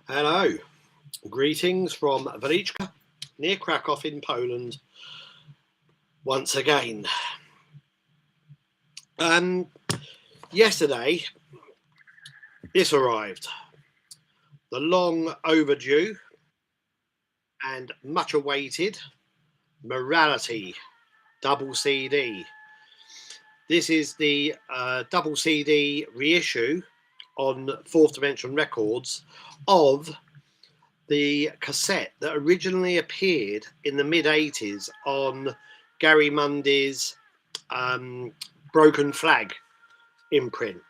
Hello, greetings from Waliczka, near Krakow in Poland, once again. Yesterday, this arrived, the long overdue and much awaited Morality double CD. This is the double CD reissue on Fourth Dimension Records of the cassette that originally appeared in the mid-80s on Gary Mundy's Broken Flag imprint.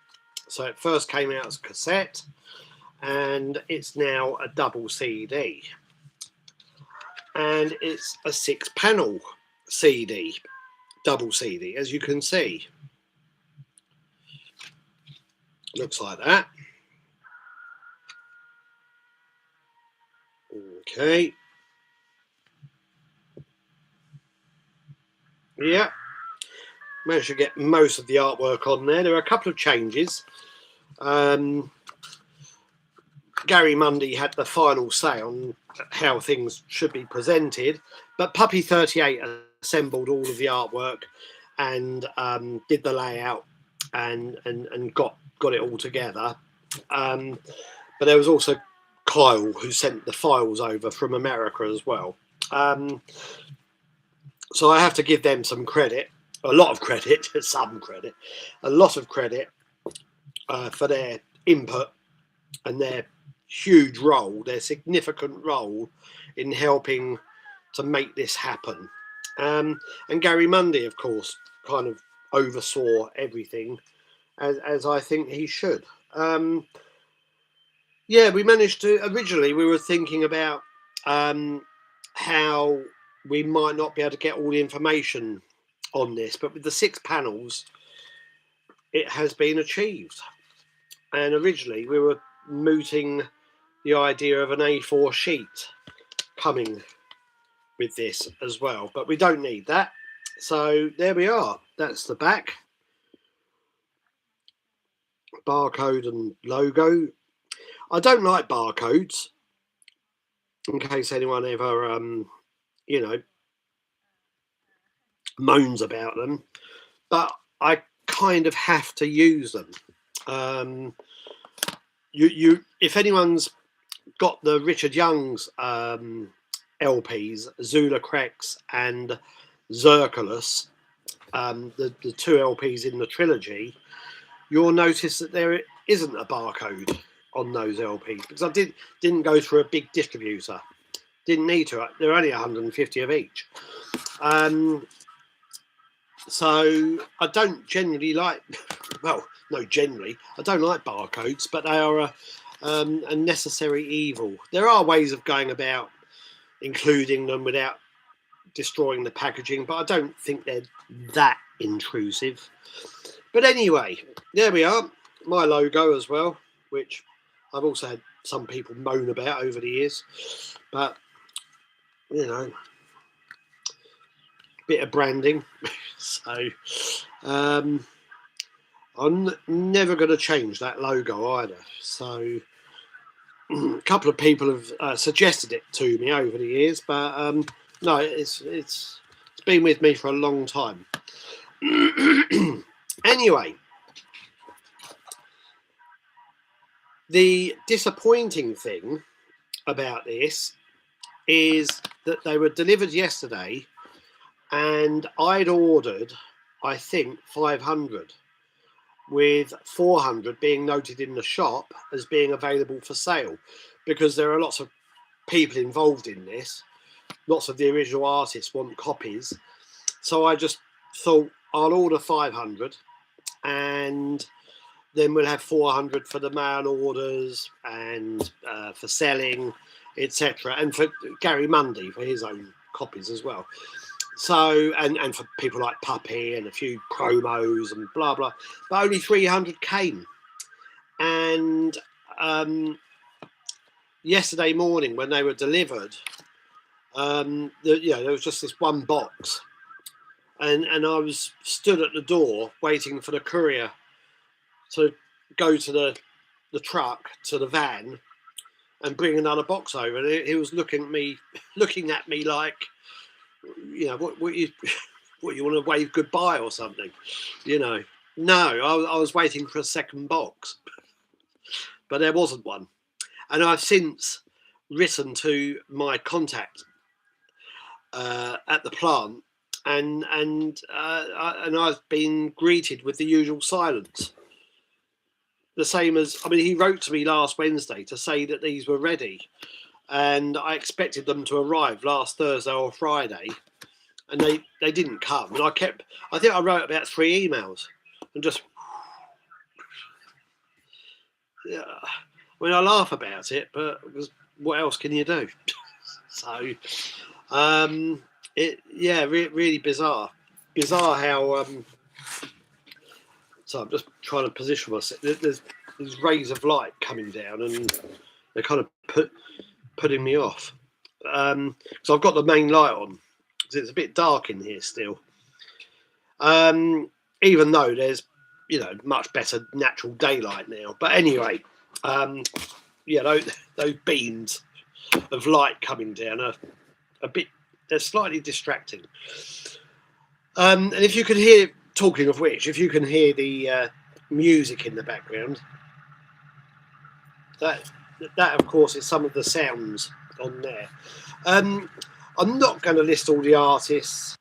So it first came out as a cassette and it's now a double CD. And it's a 6-panel CD, double CD, as you can see. Looks like that. Okay. Yeah. Managed to get most of the artwork on there. There are a couple of changes. Gary Mundy had the final say on how things should be presented, but Puppy 38 assembled all of the artwork and did the layout and got it all together. But there was also Kyle who sent the files over from America as well. So I have to give them some credit, a lot of credit, some credit, a lot of credit for their input and their huge role, their significant role in helping to make this happen. And Gary Mundy, of course, kind of oversaw everything, as I think he should. Yeah, we managed to, originally we were thinking about how we might not be able to get all the information on this, but with the 6 panels, it has been achieved. And originally we were mooting the idea of an A4 sheet coming with this as well, but we don't need that. So there we are. That's the back. Barcode and logo. I don't like barcodes, in case anyone ever, you know, moans about them, but I kind of have to use them. If anyone's got the Richard Young's LPs, Zula Crex and Zirculus, the 2 LPs in the trilogy, you'll notice that there isn't a barcode on those LPs, because I didn't go through a big distributor. Didn't need to. They're only 150 of each. So I don't generally like, well, no, generally, I don't like barcodes, but they are a necessary evil. There are ways of going about including them without destroying the packaging, but I don't think they're that intrusive. But anyway, there we are. My logo as well, which I've also had some people moan about over the years, but you know, bit of branding. So I'm never going to change that logo either. So a couple of people have suggested it to me over the years, but no, it's been with me for a long time. Anyway, the disappointing thing about this is that they were delivered yesterday and I'd ordered, I think, 500, with 400 being noted in the shop as being available for sale, because there are lots of people involved in this. Lots of the original artists want copies. So I just thought I'll order 500 and then we'll have 400 for the mail orders and for selling, etc. And for Gary Mundy for his own copies as well. So, and for people like Puppy and a few promos and blah, blah. But only 300 came. And yesterday morning when they were delivered, there was just this one box. And I was stood at the door waiting for the courier to go to the truck, to the van, and bring another box over. And he was looking at me like, you know, what you what, you want to wave goodbye or something, you know. No, I was waiting for a second box, but there wasn't one. And I've since written to my contact at the plant, and I've been greeted with the usual silence. The same as, I mean, he wrote to me last Wednesday to say that these were ready, and I expected them to arrive last Thursday or Friday, and they didn't come. And I think I wrote about 3 emails, and just, yeah, I mean, I laugh about it, but what else can you do? So, really bizarre how. So I'm just trying to position myself. There's these rays of light coming down, and they're kind of putting me off. So I've got the main light on, because it's a bit dark in here still. Even though there's, you know, much better natural daylight now. But anyway, those beams of light coming down are they're slightly distracting. And if you can hear, talking of which, if you can hear the music in the background, that of course is some of the sounds on there. I'm not going to list all the artists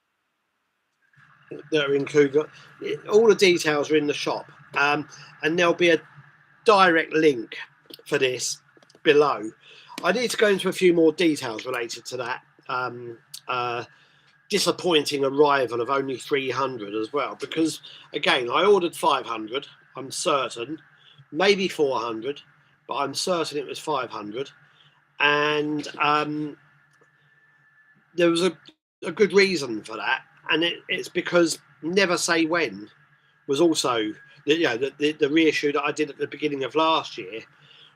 that are included. All the details are in the shop, and there'll be a direct link for this below. I need to go into a few more details related to that disappointing arrival of only 300 as well, because again, I ordered 500, I'm certain, maybe 400, but I'm certain it was 500, and there was a good reason for that, and it's because Never Say When was also the reissue that I did at the beginning of last year,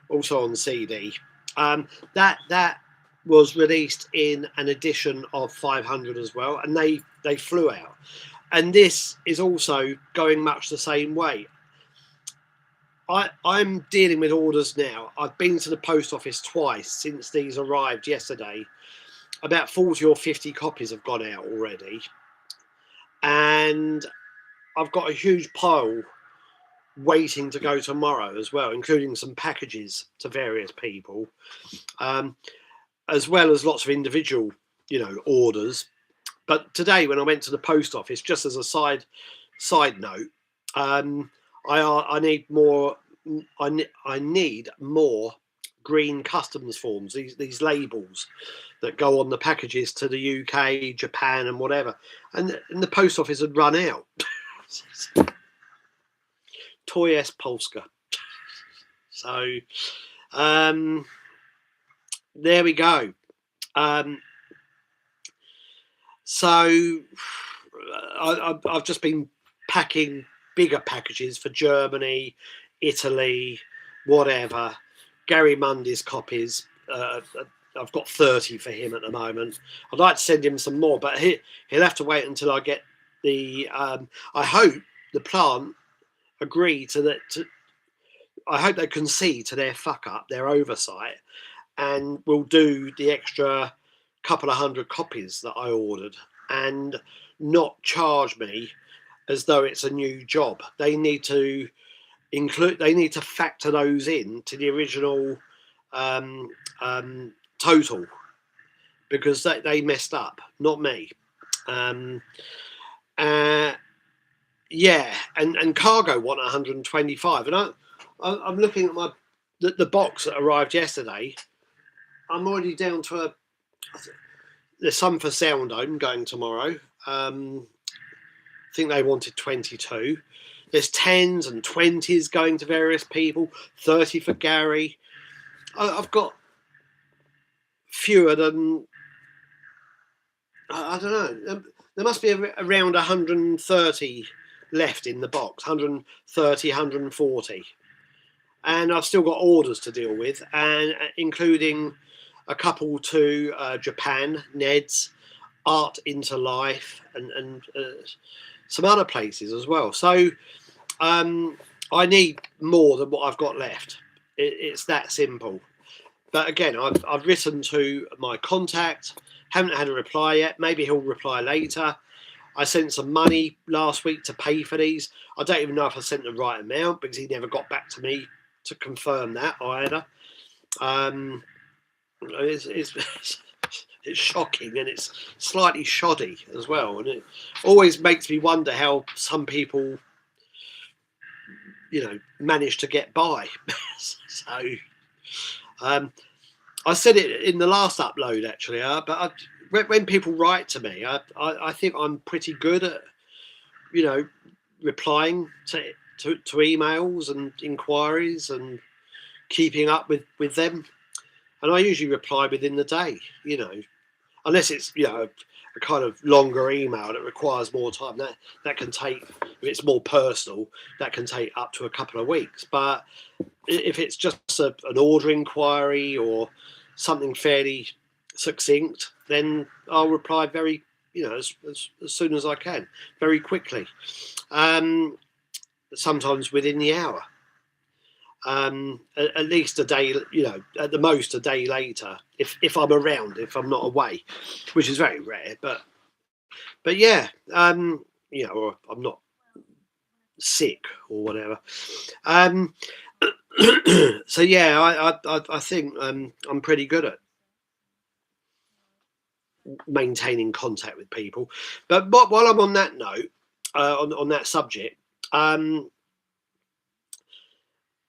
also on CD. That was released in an edition of 500 as well, and they flew out. And this is also going much the same way. I'm dealing with orders now. I've been to the post office twice since these arrived yesterday. About 40 or 50 copies have gone out already, and I've got a huge pile waiting to go tomorrow as well, including some packages to various people, as well as lots of individual, orders. But today, when I went to the post office, just as a side note, I need more. I need more green customs forms. These labels that go on the packages to the UK, Japan, and whatever. And the post office had run out. Toy S Polska. So there we go. So I've just been packing bigger packages for Germany, Italy, whatever. Gary Mundy's copies. I've got 30 for him at the moment. I'd like to send him some more, but he'll have to wait until I get the. I hope the plant agree to that. I hope they concede to their fuck up, their oversight, and will do the extra couple of 100 copies that I ordered and not charge me as though it's a new job. They need to factor those in to the original total, because they messed up, not me. And Cargo want 125, and I'm looking at the box that arrived yesterday. I'm already down to there's some for Soundone going tomorrow. I think they wanted 22. There's 10s and 20s going to various people. 30 for Gary. I've got fewer than, I don't know. There must be around 130 left in the box. 130, 140. And I've still got orders to deal with, and including a couple to Japan, Ned's, Art into Life, and some other places as well. So I need more than what I've got left. It's that simple. But again, I've written to my contact, haven't had a reply yet. Maybe he'll reply later. I sent some money last week to pay for these. I don't even know if I sent the right amount because he never got back to me to confirm that either. It's, it's shocking, and it's slightly shoddy as well. And it always makes me wonder how some people, manage to get by. So I said it in the last upload actually, but when people write to me, I think I'm pretty good at replying to emails and inquiries and keeping up with them, and I usually reply within the day, unless it's a kind of longer email that requires more time. That can take, if it's more personal, that can take up to a couple of weeks. But if it's just an order inquiry or something fairly succinct, then I'll reply very, as soon as I can, very quickly. Sometimes within the hour. At least a day, at the most a day later, if I'm around, if I'm not away, which is very rare. But yeah, or I'm not sick or whatever. So yeah, I think I'm pretty good at maintaining contact with people. But while I'm on that note, on that subject,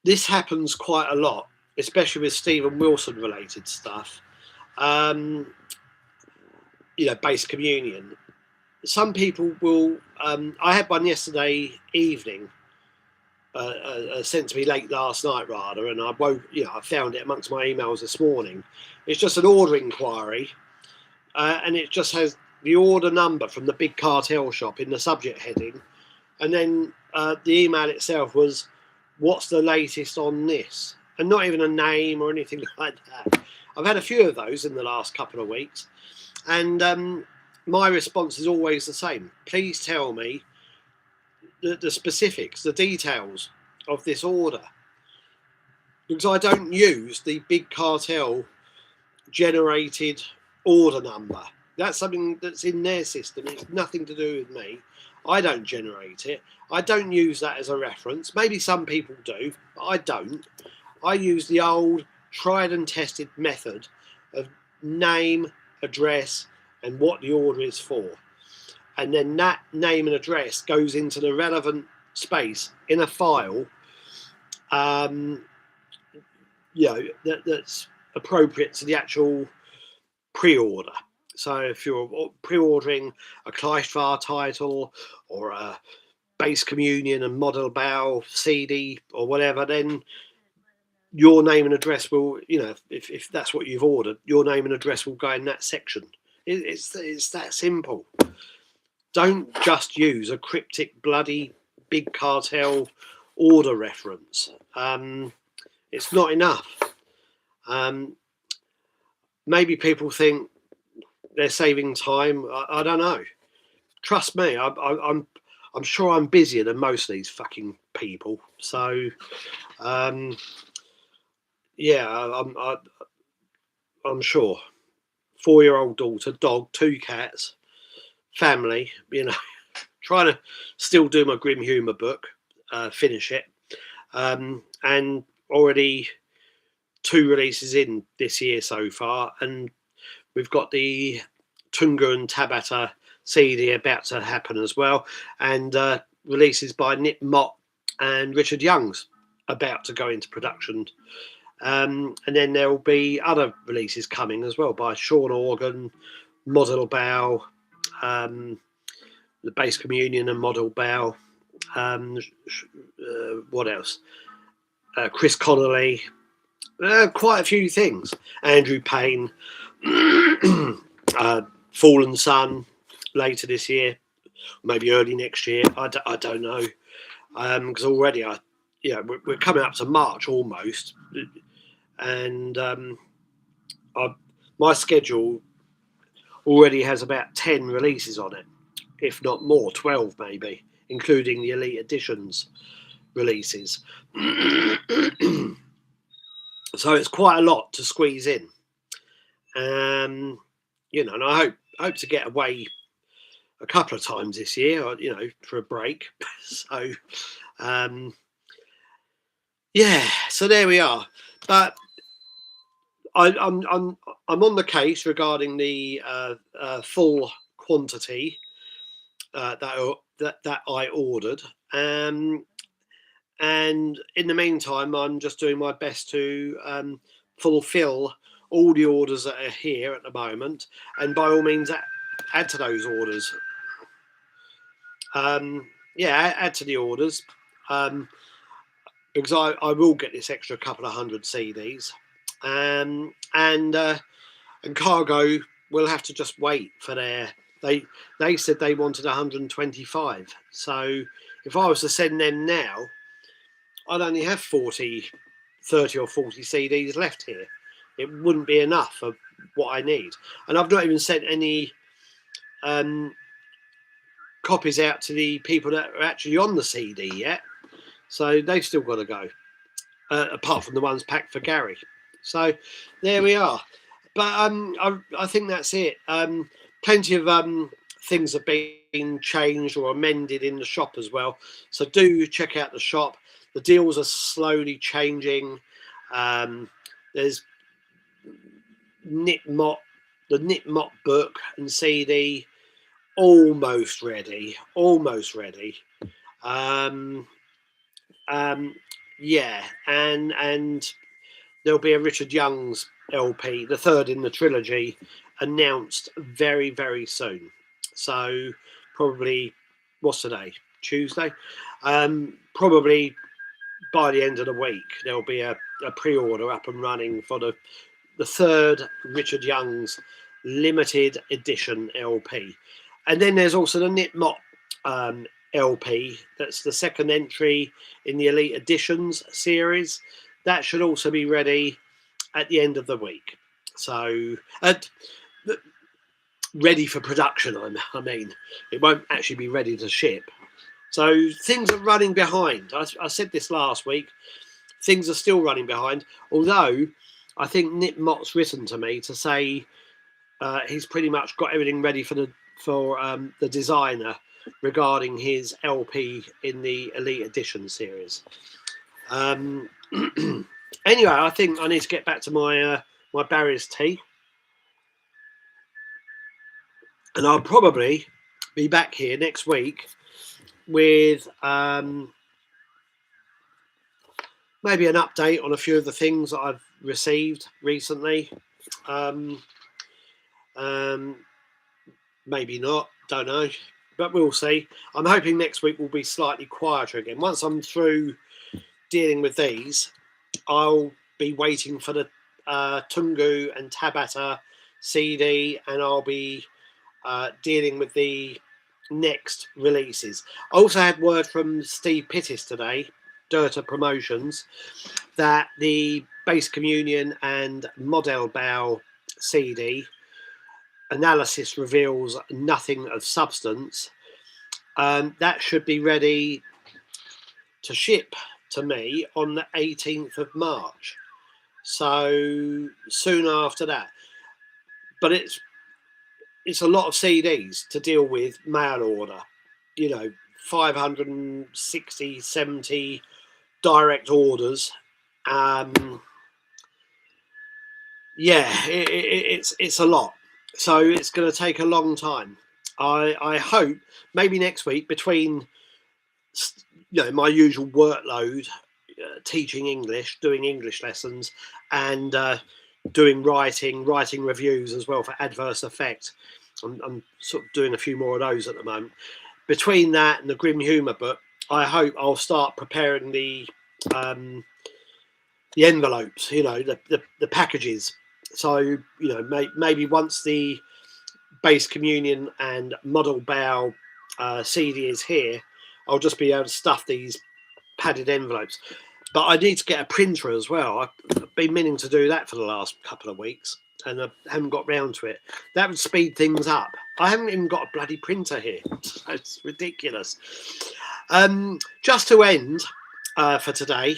this happens quite a lot, especially with Stephen Wilson related stuff. Base communion. Some people will. I had one yesterday evening, sent to me late last night rather, and I found it amongst my emails this morning. It's just an order inquiry, and it just has the order number from the big cartel shop in the subject heading, and then the email itself was, "What's the latest on this?" And not even a name or anything like that. I've had a few of those in the last couple of weeks, and my response is always the same. Please tell me the specifics, the details of this order, because I don't use the big cartel generated order number. That's something that's in their system. It's nothing to do with me. I don't generate it. I don't use that as a reference. Maybe some people do, but I don't. I use the old tried and tested method of name, address, and what the order is for. And then that name and address goes into the relevant space in a file, that's appropriate to the actual pre-order. So if you're pre-ordering a Kleistwahr title or a Base Communion and Model Bow CD or whatever, then your name and address will, if that's what you've ordered, your name and address will go in that section. It's that simple. Don't just use a cryptic, bloody, big cartel order reference. It's not enough. Maybe people think they're saving time. I don't know. Trust me, I'm sure I'm busier than most of these fucking people. So, yeah, I'm sure. 4-year-old daughter, dog, 2 cats, family. Trying to still do my grim humour book, finish it, and already 2 releases in this year so far, and we've got the Tunga and Tabata CD about to happen as well, and releases by Nick Mott and Richard Young's about to go into production, and then there will be other releases coming as well by Sean Organ, Model Bow, the Base Communion and Model Bow. What else? Chris Connolly. Quite a few things. Andrew Payne. Fallen Sun later this year, maybe early next year. I don't know, because already we're coming up to March almost, and my schedule already has about 10 releases on it, if not more, 12 maybe, including the Elite Editions releases. So it's quite a lot to squeeze in. You know, and I hope to get away a couple of times this year, you know, for a break. So yeah, so there we are. But I'm on the case regarding the full quantity that I ordered, and in the meantime, I'm just doing my best to fulfil all the orders that are here at the moment, and by all means, add to those orders. Yeah, add to the orders, because I will get this extra couple of hundred CDs, and Cargo will have to just wait for their. They said they wanted 125. So if I was to send them now, I'd only have 30 or 40 CDs left here. It wouldn't be enough of what I need, and I've not even sent any copies out to the people that are actually on the CD yet. So they've still got to go, apart from the ones packed for Gary. So there we are. But I think that's it. Plenty of things have been changed or amended in the shop as well. So do check out the shop. The deals are slowly changing. There's the Nip Mop book and CD almost ready. Yeah, and there'll be a Richard Young's LP, the third in the trilogy, announced very, very soon. So probably, what's today? Tuesday? Probably by the end of the week, there'll be a pre-order up and running for the third Richard Young's limited edition LP. And then there's also the Nip Mop LP. That's the second entry in the Elite Editions series. That should also be ready at the end of the week. So, ready for production, I mean. It won't actually be ready to ship. So things are running behind. I said this last week. Things are still running behind. Although I think Nip Mop's written to me to say he's pretty much got everything ready for the designer regarding his LP in the Elite Edition series. Anyway, I think I need to get back to my my Barry's tea, and I'll probably be back here next week with maybe an update on a few of the things that I've received recently. Maybe not, don't know, but we'll see. I'm hoping next week will be slightly quieter again. Once I'm through dealing with these, I'll be waiting for the Tungu and Tabata CD, and I'll be dealing with the next releases. I also had word from Steve Pittis today, Dirta Promotions, that the Bass Communion and Model Bow CD analysis reveals nothing of substance. That should be ready to ship to me on the 18th of March. So soon after that. But it's a lot of CDs to deal with mail order. You know, 560, 70 direct orders. Yeah, it's a lot. So it's going to take a long time. I hope maybe next week, between my usual workload, teaching English, doing English lessons, and doing writing reviews as well for Adverse Effect. I'm sort of doing a few more of those at the moment. Between that and the Grim Humour book, I hope I'll start preparing the envelopes, the packages. So maybe once the Bass Communion and Model Bow CD is here, I'll just be able to stuff these padded envelopes. But I need to get a printer as well. I've been meaning to do that for the last couple of weeks, and I haven't got round to it. That would speed things up. I haven't even got a bloody printer here. It's ridiculous. Just to end for today,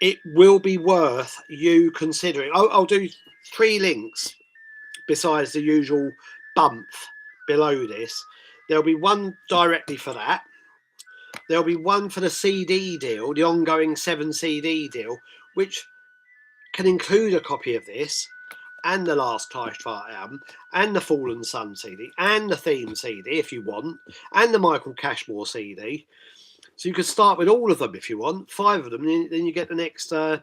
it will be worth you considering. I'll do 3 links besides the usual bump below this. There'll be one directly for that. There'll be one for the CD deal, the ongoing 7 CD deal, which can include a copy of this and the last Kleistwahr album and the Fallen Sun CD and the theme CD if you want, and the Michael Cashmore CD. So you could start with all of them if you want, 5 of them, then you get the next 2.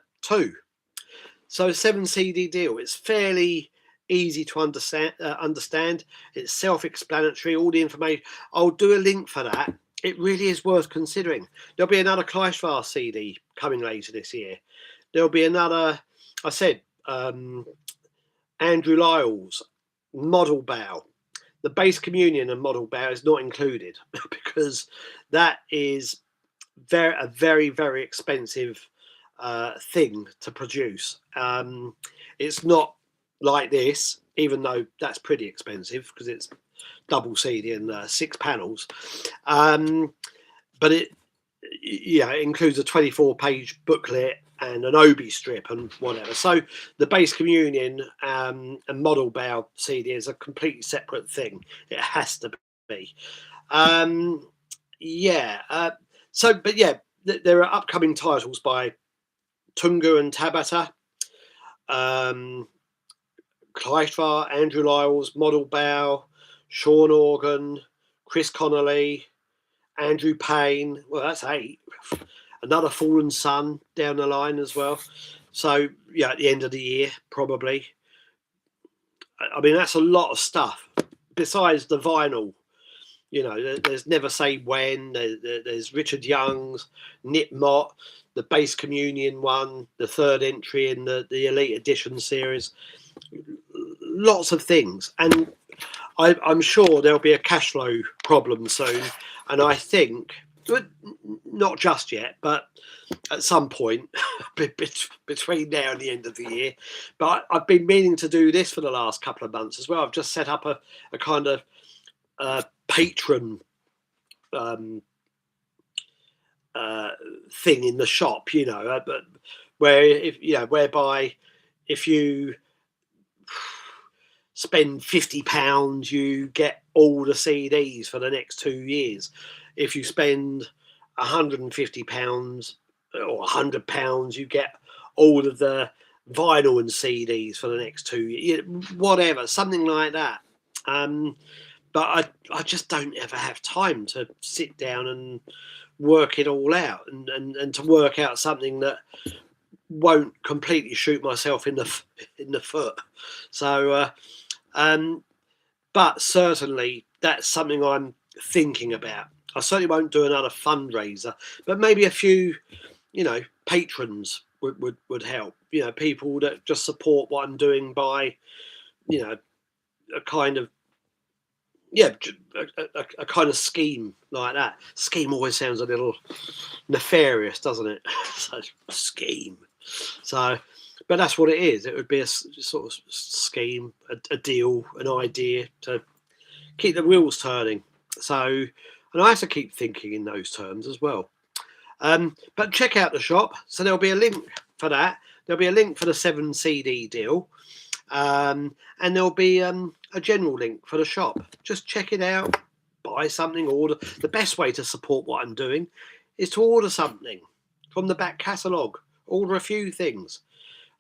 So a 7 CD deal, it's fairly easy to understand. It's self-explanatory, all the information. I'll do a link for that. It really is worth considering. There'll be another Kleistwahr CD coming later this year. There'll be another, I said, Andrew Lyle's Model Bow. The Bass Communion and Model Bow is not included because that is a very, very expensive thing to produce. It's not like this, even though that's pretty expensive because it's double CD and 6 panels. But it includes a 24-page booklet and an Obi strip and whatever. So the Bass Communion and Model Bow CD is a completely separate thing. It has to be. There are upcoming titles by Tungu and Tabata, Kleistwahr, Andrew Lyle's Model Bow, Sean Organ, Chris Connolly, Andrew Payne. Well, that's 8. Another Fallen Sun down the line as well. So, yeah, at the end of the year, probably. I mean, that's a lot of stuff. Besides the vinyl, you know, there's Never Say When, there's Richard Young's, Nip Mott, the Bass Communion one, the 3rd entry in the Elite Edition series. Lots of things. And I'm sure there'll be a cash flow problem soon. And I think, not just yet, but at some point between now and the end of the year. But I've been meaning to do this for the last couple of months as well. I've just set up a kind of patron thing in the shop, you know, but whereby if you spend £50, you get all the CDs for the next 2 years. If you spend £150 or £100, you get all of the vinyl and CDs for the next 2 years. Whatever, something like that. But I just don't ever have time to sit down and work it all out and to work out something that won't completely shoot myself in the foot. So, but certainly that's something I'm thinking about. I certainly won't do another fundraiser, but maybe a few, you know, patrons would help. You know, people that just support what I'm doing by, you know, a kind of a kind of scheme like that. Scheme always sounds a little nefarious, doesn't it? Such scheme. So, but that's what it is. It would be a sort of scheme, a deal, an idea to keep the wheels turning. So, and I have to keep thinking in those terms as well. But check out the shop. So there'll be a link for that. There'll be a link for the 7 CD deal. And there'll be a general link for the shop. Just check it out, buy something, order. The best way to support what I'm doing is to order something from the back catalogue. Order a few things.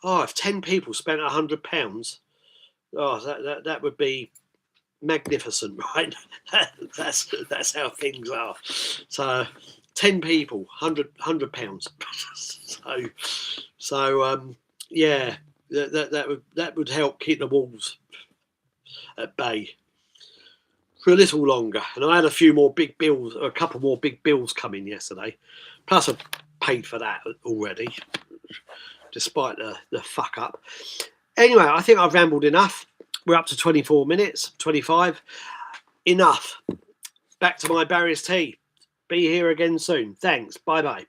Oh, if 10 people spent £100, oh, that would be magnificent, right? that's how things are. So 10 people, £100. so yeah, that would help keep the wolves at bay for a little longer. And I had a few more big bills, a couple more big bills coming yesterday. Plus I paid for that already, despite the fuck up. Anyway, I think I've rambled enough. We're up to 24 minutes, 25. Enough. Back to my Barry's tea. Be here again soon. Thanks. Bye-bye.